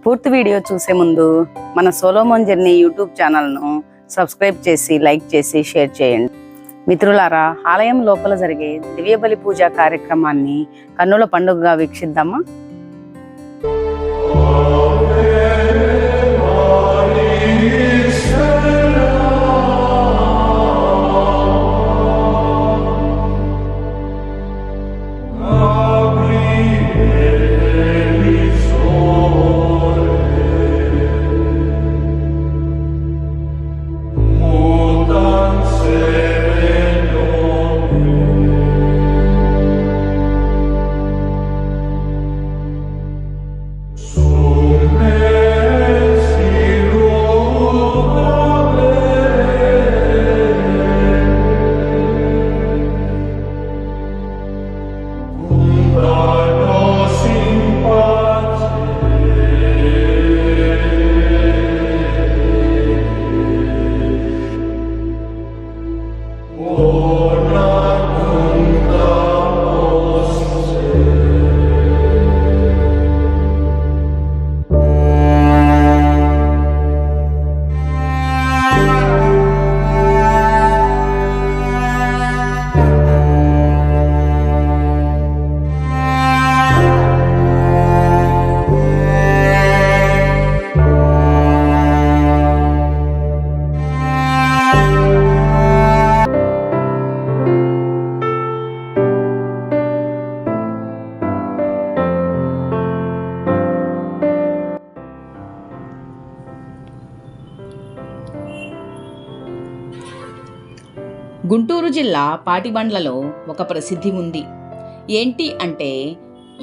పూర్తి వీడియో చూసే ముందు మన సొలొమోన్ జర్నీ యూట్యూబ్ ఛానల్ను సబ్స్క్రైబ్ చేసి లైక్ చేసి షేర్ చేయండి. మిత్రులారా, ఆలయం లోపల జరిగే దివ్య బలి పూజ కార్యక్రమాన్ని కన్నుల పండుగగా వీక్షిద్దామా? గుంటూరు జిల్లా పాటిబండ్లలో ఒక ప్రసిద్ధి ఉంది. ఏంటి అంటే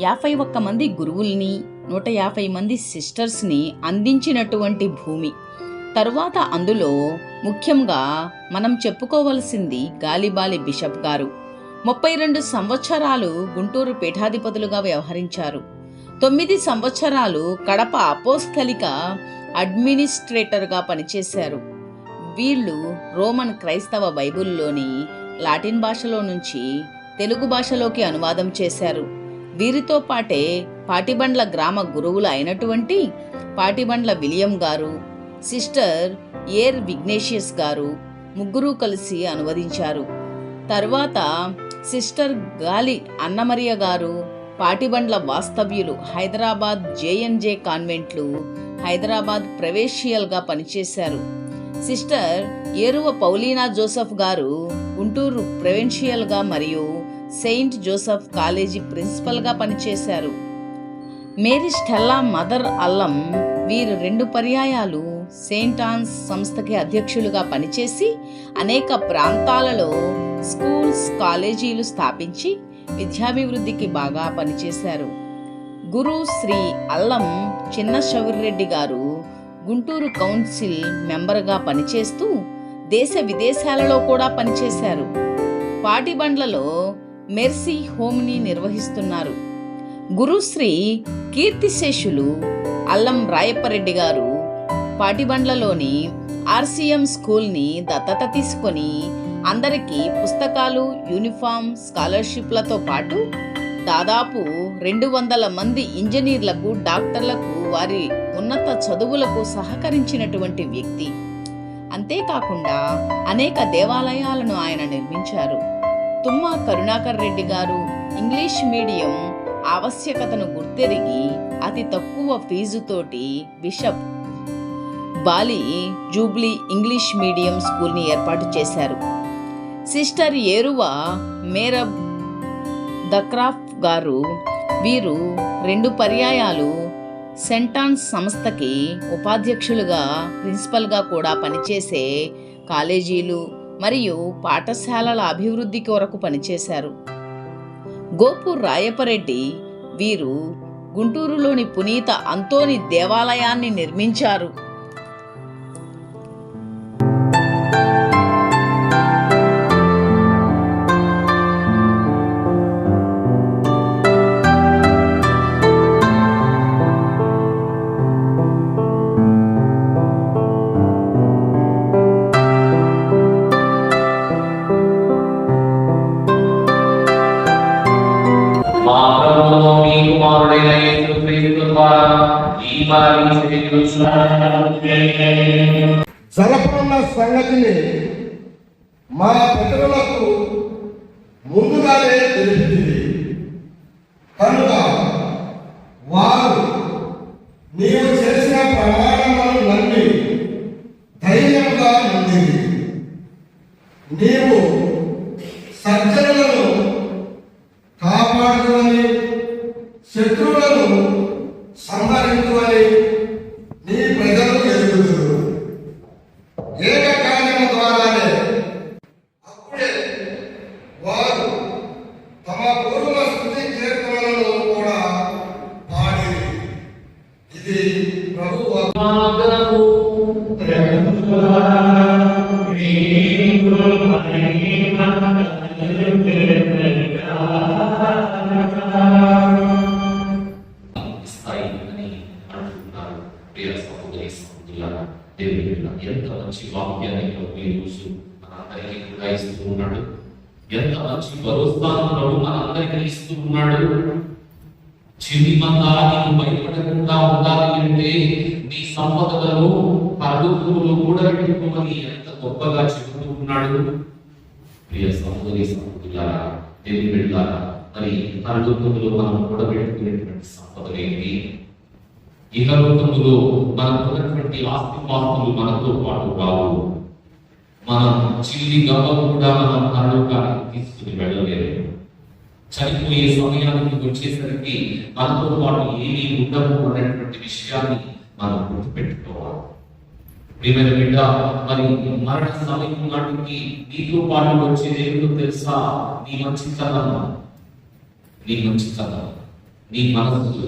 51 మంది గురువుల్ని 150 మంది సిస్టర్స్ని అందించినటువంటి భూమి. తరువాత అందులో ముఖ్యంగా మనం చెప్పుకోవలసింది గాలిబాలి బిషప్ గారు 32 సంవత్సరాలు గుంటూరు పీఠాధిపతులుగా వ్యవహరించారు. 9 సంవత్సరాలు కడప అపోస్తలిక అడ్మినిస్ట్రేటర్గా పనిచేశారు. వీళ్ళు రోమన్ క్రైస్తవ బైబిల్లోని లాటిన్ భాషలో నుంచి తెలుగు భాషలోకి అనువాదం చేశారు. వీరితో పాటే పాటిబండ్ల గ్రామ గురువులు అయినటువంటి పాటిబండ్ల విలియం గారు, సిస్టర్ ఏర్ విగ్నేషియస్ గారు ముగ్గురు కలిసి అనువదించారు. తర్వాత సిస్టర్ గాలి అన్నమరియ గారు పాటిబండ్ల వాస్తవ్యులు హైదరాబాద్ జేఎన్జే కాన్వెంట్లు హైదరాబాద్ ప్రవేశియల్గా పనిచేశారు. సిస్టర్ ఏరువ పౌలీనా జోసెఫ్ గారు గుంటూరు ప్రొవిన్షియల్గా మరియు సెయింట్ జోసెఫ్ కాలేజీ ప్రిన్సిపల్గా పనిచేశారు. మేరీ స్టెల్లా మదర్ అల్లం వీరు 2 పర్యాయాలు సెయింట్ ఆన్స్ సంస్థకి అధ్యక్షులుగా పనిచేసి అనేక ప్రాంతాలలో స్కూల్స్ కాలేజీలు స్థాపించి విద్యాభివృద్ధికి బాగా పనిచేశారు. గురు శ్రీ అల్లం చిన్న శౌర్రెడ్డి గారు గుంటూరు కౌన్సిల్ మెంబర్గా పనిచేస్తూ దేశ విదేశాలలో కూడా పనిచేశారు. పాటిబండ్లలో మెర్సీ హోమ్ని నిర్వహిస్తున్నారు. గురుశ్రీ కీర్తిశేషులు అల్లం రాయప్పరెడ్డి గారు పాటిబండ్లలోని ఆర్సీఎం స్కూల్ని దత్తత తీసుకొని అందరికీ పుస్తకాలు, యూనిఫామ్, స్కాలర్షిప్లతో పాటు దాదాపు 200 మంది ఇంజనీర్లకు, డాక్టర్లకు వారి ఉన్నత చదువులకు సహకరించినటువంటి వ్యక్తి. అంతేకాకుండా అనేక దేవాలయాలను ఆయన నిర్మించారు. తుమ్మ కరుణాకర్ రెడ్డి గారు ఇంగ్లీష్ మీడియం ఆవశ్యకతను గుర్తెరిగి అతి తక్కువ ఫీజుతోటి bishop Bali jubilee English medium స్కూల్ని ఏర్పాటు చేశారు. సిస్టర్ ఏరువ మేరబ్ దక్రాఫ్ గారు వీరు 2 పర్యాయాలు సెంటాన్స్ సంస్థకి ఉపాధ్యక్షులుగా ప్రిన్సిపల్గా కూడా పనిచేసే కాలేజీలు మరియు పాఠశాలల అభివృద్ధి కొరకు పనిచేశారు. గోపూర్ రాయపరెడ్డి వీరు గుంటూరులోని పునీత అంతోని దేవాలయాన్ని నిర్మించారు. మా ప్రభువును మీ కుమారుడైన యేసు క్రీస్తు జరపనున్న సంగతిని మా పితరులకు ముందుగానే తెలిపింది కనుక వారు నీవు చేసిన ప్రమాణాలను నమ్మి ధైర్యంగా ఉండింది. నీవు సజ్జనులను కాపాడుకుని శత్రువులను సంహరించుకొని నీ ప్రజలు ఎదుగుతున్నారు. ఏకకార్యము ద్వారానే అప్పుడే వారు తమ పూర్వ స్థుతి కీర్తనలను కూడా పాడి ఇది ప్రభు ఎంత మంచి వాక్యాన్ని ఈ రోజు మనందరికీ కూడా ఇస్తూ ఉన్నాడు. ఎంత మంచి భరోసాను ప్రభు మనందరికీ ఇస్తూ ఉన్నాడు. చిన్ని మందా నీకు భయపడకుండా ఉండాలి అంటే నీ సంపదలను పరుగులు కూడా పెట్టుకోమని ఎంత గొప్పగా చెబుతూ ఉన్నాడు. ప్రియ సహోదరి సహోదరులారా, దేవుని బిడ్డలారా, మరి పరలోకములో మనం కూడా పెట్టుకునేటువంటి సంపదలు ఏంటి? ఇహలోకములో మనకు ఉన్నటువంటి ఆస్తిపాస్తులు మనతో పాటు రావు. మనం చిల్లి గవ్వ కూడా మనం పరలోకానికి తీసుకుని వెళ్ళలేము. చనిపోయే సమయానికి వచ్చేసరికి మనతో పాటు ఏమీ ఉండవు అనేటువంటి విషయాన్ని మనం గుర్తుపెట్టుకోవాలి. ప్రియమైన బిడ్డ, మరి మరణ సమయం నాటికి నీతో పాటు వచ్చేది ఏమిటో తెలుసా? నీ మంచితనం, నీ మనస్సు,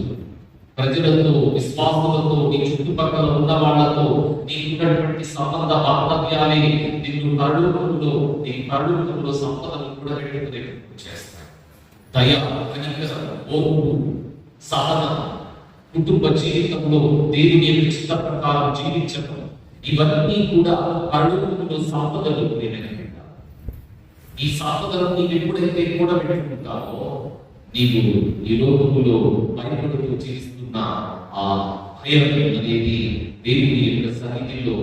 ప్రజలతో, విశ్వాసులతో, నీ చుట్టుపక్కల ఉన్న వాళ్ళతో నీకున్నటువంటి సంబంధ బాంధవ్యాలే నిన్ను పరలోకంలో సంపదను కూడా పెట్టుకునే చేస్తాయి. దయ, ఓర్పు, సహనం, కుటుంబ జీవితంలో దేవుని ఇష్ట ప్రకారం జీవించడం, ఇవన్నీ కూడా పరలోకంలో సంపదలు. ఈ సంపదలను నీవు ఎప్పుడైతే కూడా పెట్టుకుంటావో నీవు ఈ లోకములో భయపడుతూ జీవిస్తున్న ఆ భయం అనేది దేవుని యొక్క సన్నిధిలో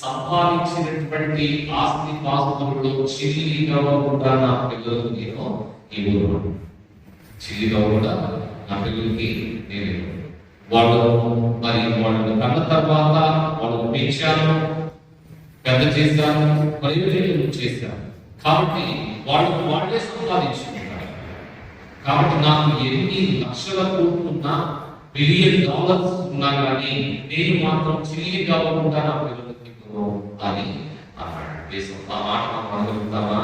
సంపాదించినటువంటి ఆస్తి పాస్తులలో చిల్లిగా కూడా నా పిల్లలకు నేను ఇవ్వను. చిల్లిగా కూడా నా పిల్లలకి నేను వాళ్ళను కన్న తర్వాత వాళ్ళను పెంచాను, పెద్ద చేశాను, ప్రయోజనం చేశాను. కాబట్టి వాళ్ళే సంపాదించుకుంటారు. కాబట్టి నాకు ఎన్ని లక్షల కోట్లున్నా, $1 బిలియన్ ఉన్నా కానీ నేను మాత్రం చిల్లిగా ఉంటా నా పిల్లలకి అని అన్నాడు. ఆ మాట మనం అనుకుంటామా?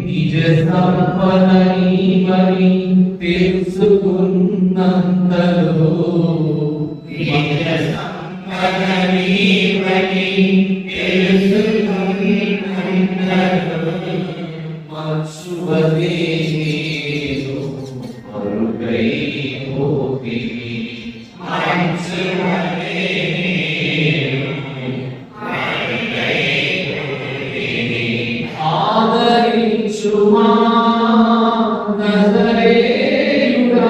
నిజ సంపదని మరి తెలుసుకున్నంతలో నిజ సంపదని మరి తెలుసుకున్నంతలో మత్సువదే మరుగై పోతి మత్సువదే ఆదరించుమా నజరేయుడా,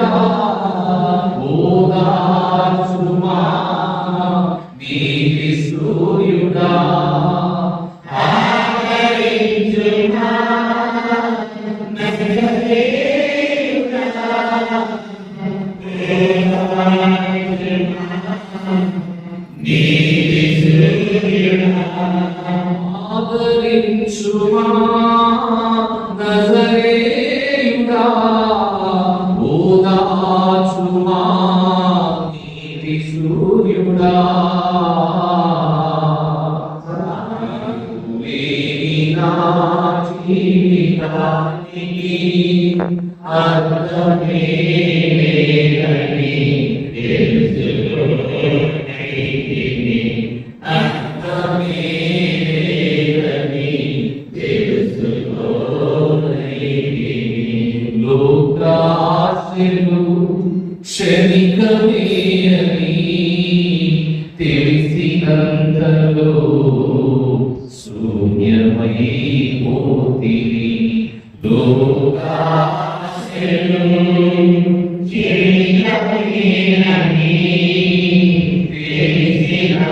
ఓదార్చుమా నీతి సూర్యుడా, ఆదరించుమా నజరేయుడా, నీతి సూర్యుడా, ఆదరించుమా నజరేయుడా, ఓదార్చుమా వ్యర్థమే అని తెలిసినంతలో శూన్యమైపోతివి. లోకాశలు చేయలేనని తెలిసినంతలో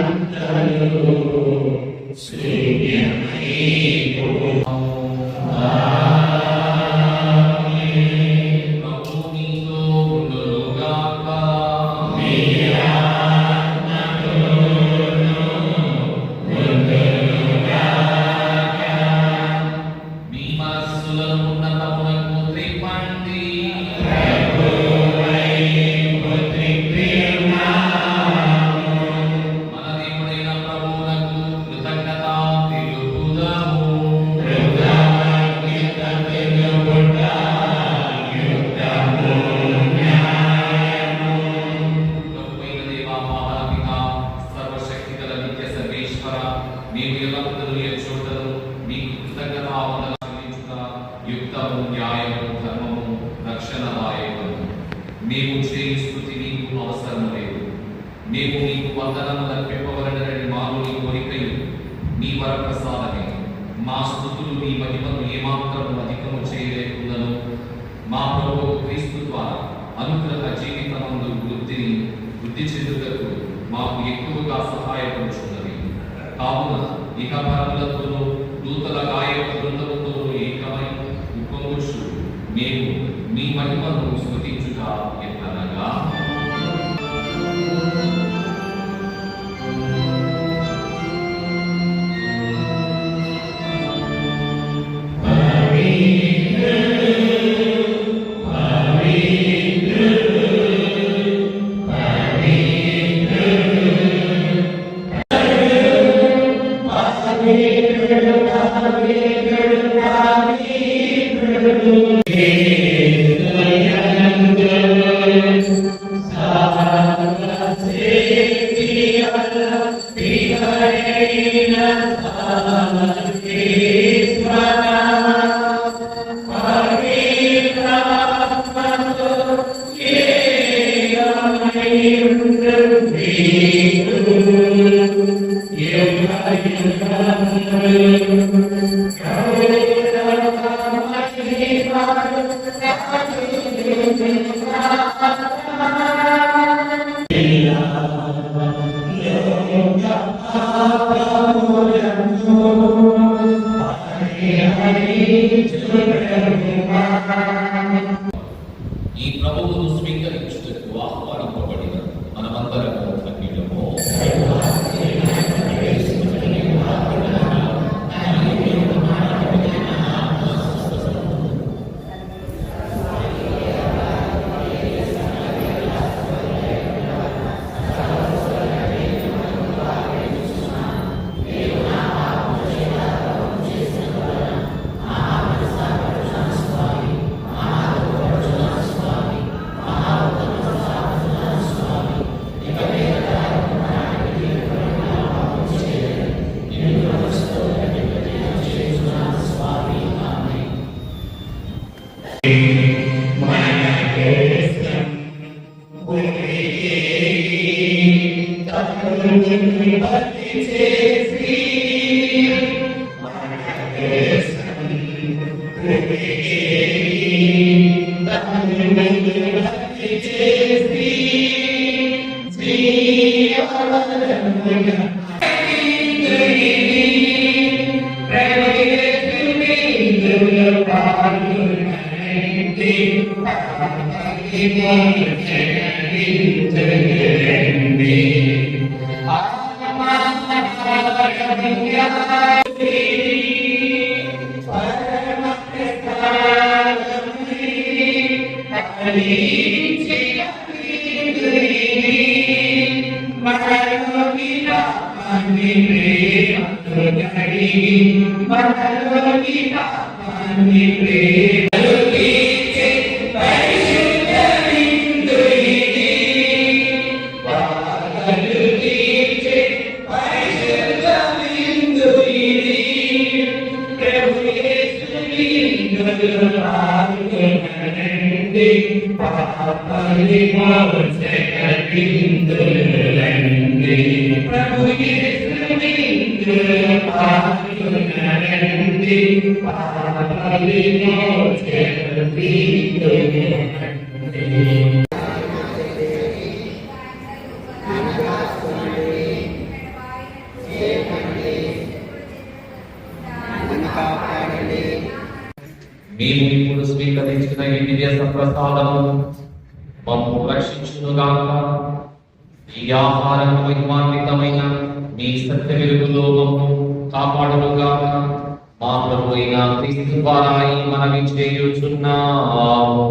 యుక్తము, న్యాయము, ధర్మము, రక్షణదాయకము. మేము చేయి స్తుతి నీకు అవసరము లేదు. మేము నీకు వందనము అర్పింపవలనని మాలో నీ కోరికయు నీ వరప్రసాదమే. మా స్తుతులు నీ మహిమను ఏమాత్రము అధికము చేయలేకుండాను మా ప్రభువు క్రీస్తు ద్వారా అనుగ్రహ జీవితమందు వృద్ధి చెందుటకు మాకు ఎక్కువగా సహాయపడుచున్నది. కావున ఇక పరములతోనూ దూతల గాయక బృందముతోనూ ఏకమై ఉప్పొంగుచు మేము మీ మహిమను స్తుతించుట ఎట్లనగా, ఈ ప్రభువును స్వీకరించుటకు ఆహ్వానింపబడిన మనమందరము తగ్గిడము. Bye. మేము ఇప్పుడు స్వీకరించిన ఈ దివ్య ప్రసాదము మమ్ము రక్షించునుగాక. ఈ ఆహారం మహిమాన్వితమైన మీ సత్య వెలుగులో మమ్ము కాపాడునుగాక. మా ప్రభు అయిన క్రీస్తు ద్వారా ఈ మనవి చేయుచున్నాము.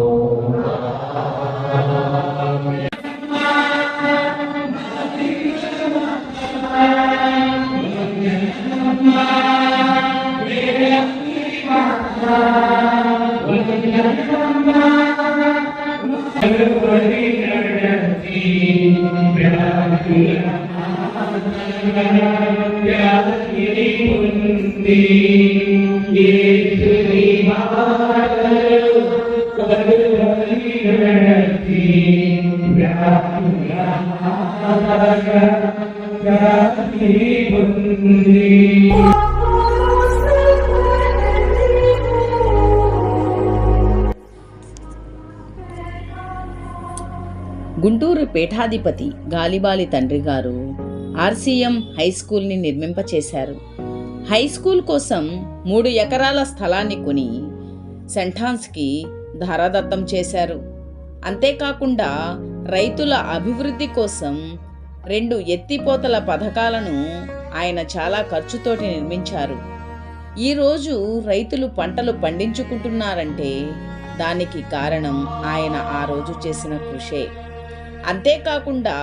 గుంటూరు పీఠాధిపతి గాలిబాలి తండ్రి గారు ఆర్సీఎం హై స్కూల్ని నిర్మింపచేశారు. హై స్కూల్ కోసం 3 ఎకరాల స్థలాన్ని కొని సెంటాన్స్కి ధారాదత్తం చేశారు. అంతేకాకుండా రైతుల అభివృద్ధి కోసం 2 ఎత్తిపోతల పథకాలను ఆయన చాలా ఖర్చుతోటి నిర్మించారు. ఈరోజు రైతులు పంటలు పండించుకుంటున్నారంటే దానికి కారణం ఆయన ఆ రోజు చేసిన కృషే. అంతేకాకుండా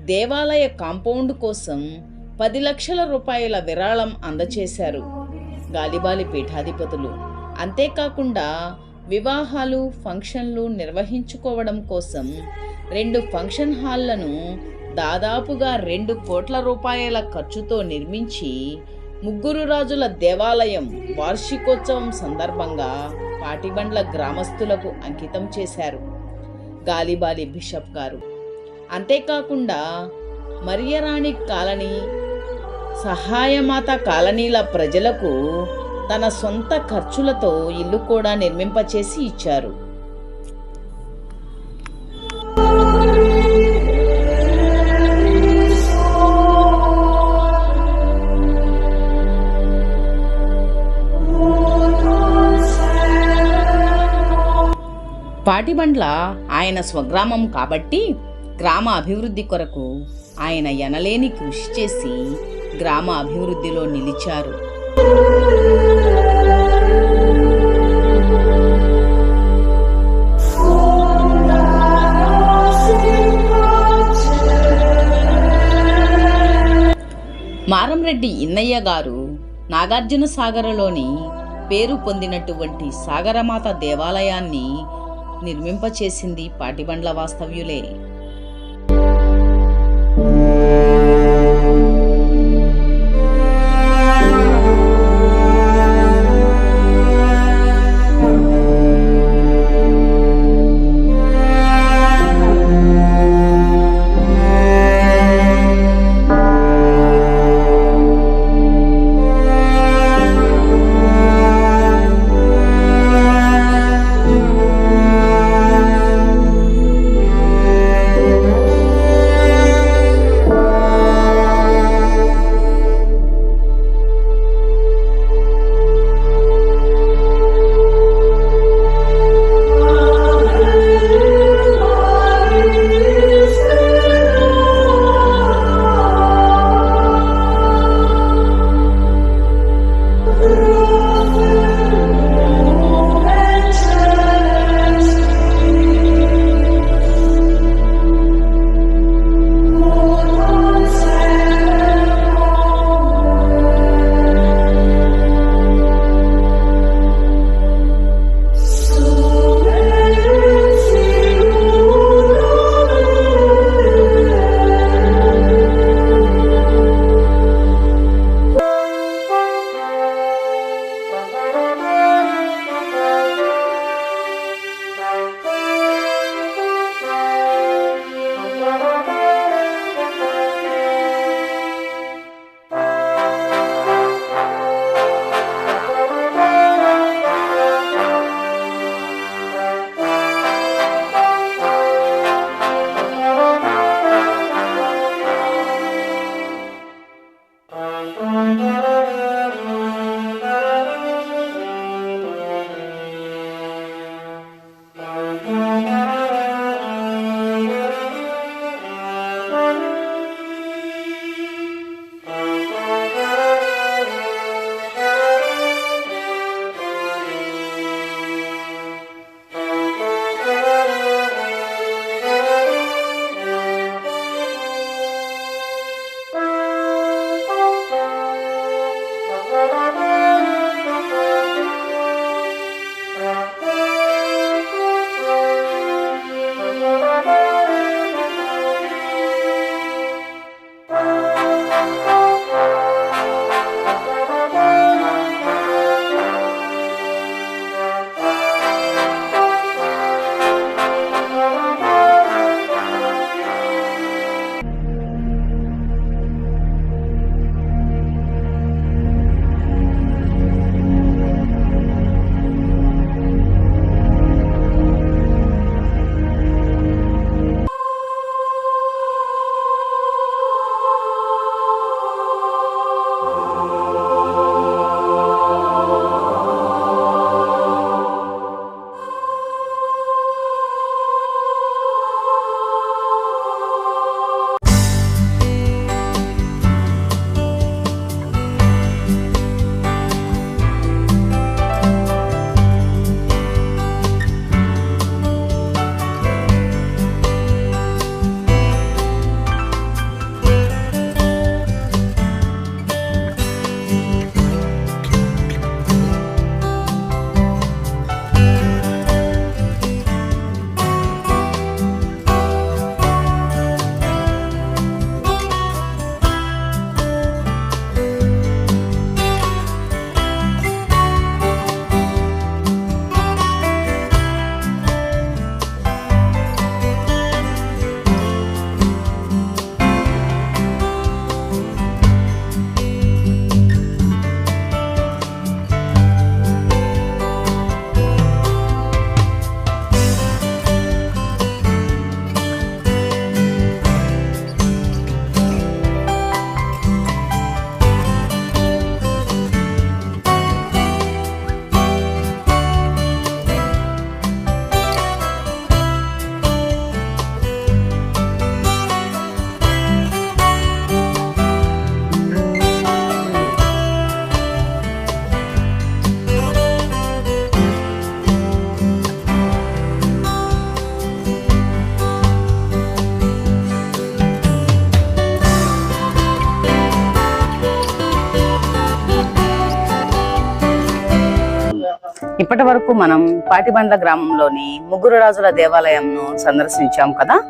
దేవాలయ కాంపౌండ్ కోసం 10 లక్షల రూపాయల విరాళం అందచేశారు గాలిబాలి పీఠాధిపతులు. అంతేకాకుండా వివాహాలు ఫంక్షన్లు నిర్వహించుకోవడం కోసం 2 ఫంక్షన్ హాళ్లను దాదాపుగా 2 కోట్ల రూపాయల ఖర్చుతో నిర్మించి ముగ్గురు రాజుల దేవాలయం వార్షికోత్సవం సందర్భంగా పాటిబండ్ల గ్రామస్తులకు అంకితం చేశారు గాలిబాలి బిషప్ గారు. అంతేకాకుండా మరియరాణి కాలనీ, సహాయమాత కాలనీల ప్రజలకు తన సొంత ఖర్చులతో ఇల్లు కూడా నిర్మింపచేసి ఇచ్చారు. పాటిబండ్ల ఆయన స్వగ్రామం కాబట్టి గ్రామ అభివృద్ధి కొరకు ఆయన ఎనలేని కృషి చేసి గ్రామ అభివృద్ధిలో నిలిచారు. మారంరెడ్డి ఇన్నయ్య గారు నాగార్జున సాగరలోని పేరు పొందినటువంటి సాగరమాత దేవాలయాన్ని నిర్మింపచేసింది పాటిబండ్ల వాస్తవ్యులే. ఇప్పటి వరకు మనం పాటిబండ్ల గ్రామంలోని ముగ్గురు రాజుల దేవాలయంను సందర్శించాం కదా.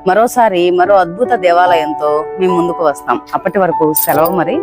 మరోసారి మరో అద్భుత దేవాలయంతో మీ ముందుకు వస్తాం. అప్పటి వరకు సెలవు మరి.